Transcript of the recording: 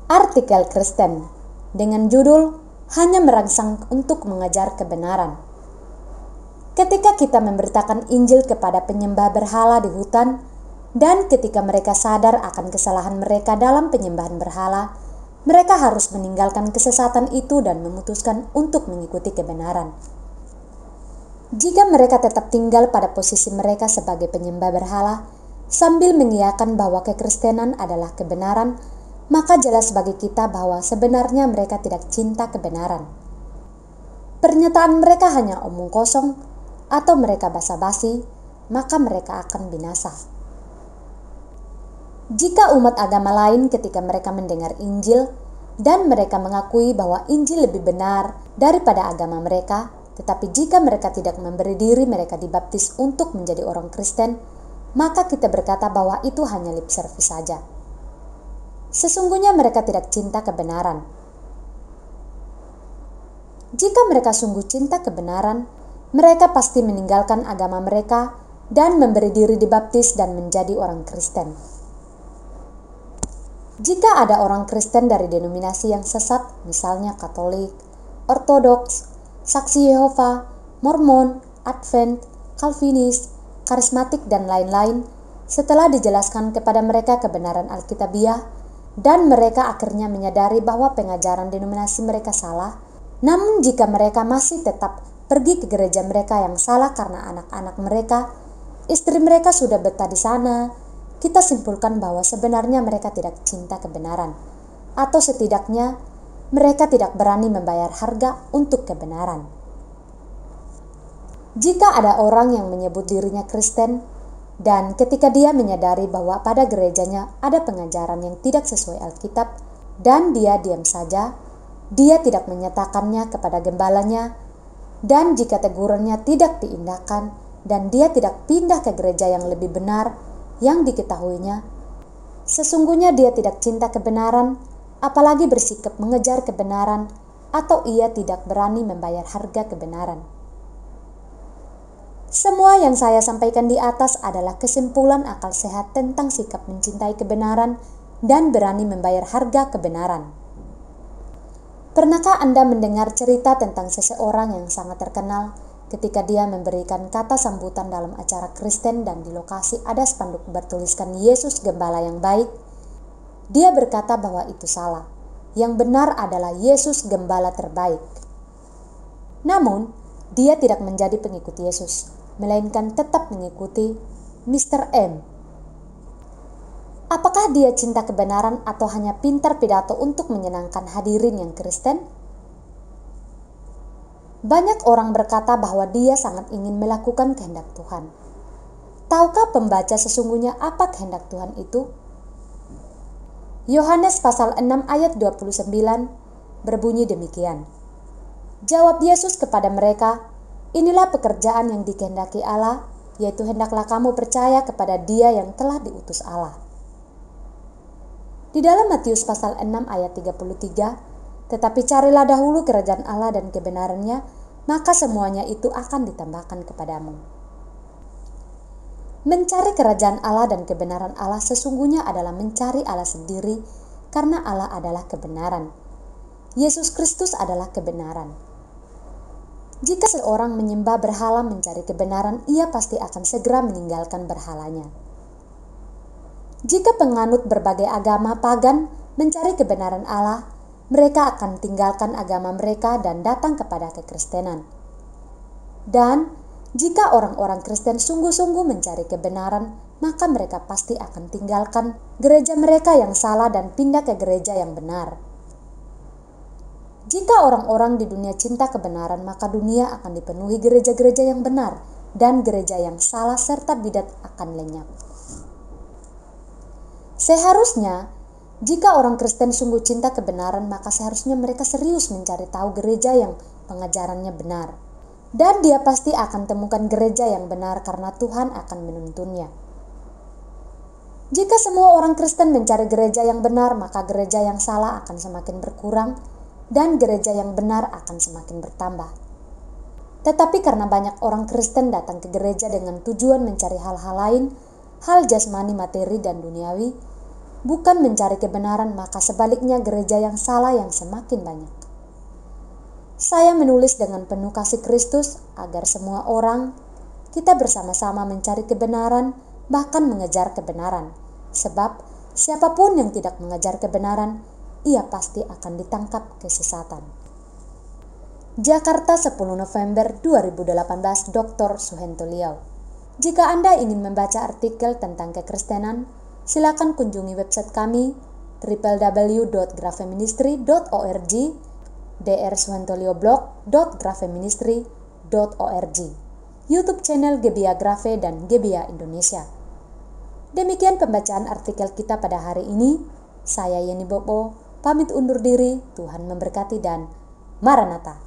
artikel Kristen dengan judul hanya merangsang untuk mengejar kebenaran. Ketika kita memberitakan Injil kepada penyembah berhala di hutan, dan ketika mereka sadar akan kesalahan mereka dalam penyembahan berhala, mereka harus meninggalkan kesesatan itu dan memutuskan untuk mengikuti kebenaran. Jika mereka tetap tinggal pada posisi mereka sebagai penyembah berhala, sambil mengiyakan bahwa kekristenan adalah kebenaran, maka jelas bagi kita bahwa sebenarnya mereka tidak cinta kebenaran. Pernyataan mereka hanya omong kosong atau mereka basa-basi, maka mereka akan binasa. Jika umat agama lain ketika mereka mendengar Injil dan mereka mengakui bahwa Injil lebih benar daripada agama mereka, tetapi jika mereka tidak memberi diri mereka dibaptis untuk menjadi orang Kristen, maka kita berkata bahwa itu hanya lip service saja. Sesungguhnya mereka tidak cinta kebenaran. Jika mereka sungguh cinta kebenaran, mereka pasti meninggalkan agama mereka dan memberi diri dibaptis dan menjadi orang Kristen. Jika ada orang Kristen dari denominasi yang sesat, misalnya Katolik, Ortodoks, Saksi Yehova, Mormon, Advent, Calvinis, Karismatik, dan lain-lain, setelah dijelaskan kepada mereka kebenaran Alkitabiah, dan mereka akhirnya menyadari bahwa pengajaran denominasi mereka salah, namun jika mereka masih tetap pergi ke gereja mereka yang salah karena anak-anak mereka, istri mereka sudah betah di sana, kita simpulkan bahwa sebenarnya mereka tidak cinta kebenaran, atau setidaknya mereka tidak berani membayar harga untuk kebenaran. Jika ada orang yang menyebut dirinya Kristen, dan ketika dia menyadari bahwa pada gerejanya ada pengajaran yang tidak sesuai Alkitab, dan dia diam saja, dia tidak menyatakannya kepada gembalanya, dan jika tegurannya tidak diindahkan, dan dia tidak pindah ke gereja yang lebih benar, yang diketahuinya, sesungguhnya dia tidak cinta kebenaran, apalagi bersikap mengejar kebenaran, atau ia tidak berani membayar harga kebenaran. Semua yang saya sampaikan di atas adalah kesimpulan akal sehat tentang sikap mencintai kebenaran dan berani membayar harga kebenaran. Pernahkah Anda mendengar cerita tentang seseorang yang sangat terkenal ketika dia memberikan kata sambutan dalam acara Kristen dan di lokasi ada spanduk bertuliskan Yesus Gembala yang baik? Dia berkata bahwa itu salah. Yang benar adalah Yesus Gembala terbaik. Namun, dia tidak menjadi pengikut Yesus, melainkan tetap mengikuti Mr. M. Apakah dia cinta kebenaran atau hanya pintar pidato untuk menyenangkan hadirin yang Kristen? Banyak orang berkata bahwa dia sangat ingin melakukan kehendak Tuhan. Tahukah pembaca sesungguhnya apa kehendak Tuhan itu? Yohanes pasal 6 ayat 29 berbunyi demikian. Jawab Yesus kepada mereka, inilah pekerjaan yang dikehendaki Allah, yaitu hendaklah kamu percaya kepada Dia yang telah diutus Allah. Di dalam Matius pasal 6 ayat 33, tetapi carilah dahulu kerajaan Allah dan kebenarannya, maka semuanya itu akan ditambahkan kepadamu. Mencari kerajaan Allah dan kebenaran Allah sesungguhnya adalah mencari Allah sendiri, karena Allah adalah kebenaran. Yesus Kristus adalah kebenaran. Jika seorang menyembah berhala mencari kebenaran, ia pasti akan segera meninggalkan berhalanya. Jika penganut berbagai agama pagan mencari kebenaran Allah, mereka akan tinggalkan agama mereka dan datang kepada kekristenan. Dan jika orang-orang Kristen sungguh-sungguh mencari kebenaran, maka mereka pasti akan tinggalkan gereja mereka yang salah dan pindah ke gereja yang benar. Jika orang-orang di dunia cinta kebenaran, maka dunia akan dipenuhi gereja-gereja yang benar dan gereja yang salah serta bidat akan lenyap. Seharusnya, jika orang Kristen sungguh cinta kebenaran, maka seharusnya mereka serius mencari tahu gereja yang pengajarannya benar. Dan dia pasti akan temukan gereja yang benar karena Tuhan akan menuntunnya. Jika semua orang Kristen mencari gereja yang benar, maka gereja yang salah akan semakin berkurang dan gereja yang benar akan semakin bertambah. Tetapi karena banyak orang Kristen datang ke gereja dengan tujuan mencari hal-hal lain, hal jasmani, materi, dan duniawi, bukan mencari kebenaran, maka sebaliknya gereja yang salah yang semakin banyak. Saya menulis dengan penuh kasih Kristus agar semua orang, kita bersama-sama mencari kebenaran, bahkan mengejar kebenaran. Sebab siapapun yang tidak mengejar kebenaran, ia pasti akan ditangkap kesesatan. Jakarta 10 November 2018, Dr. Suhento Liau. Jika Anda ingin membaca artikel tentang kekristenan, silakan kunjungi website kami www.grafeministry.org, drsuhentolioblog.grafeministry.org, YouTube channel Gebiya Grafe dan Gebiya Indonesia. Demikian pembacaan artikel kita pada hari ini. Saya Yeni Bobo, pamit undur diri. Tuhan memberkati dan Maranatha.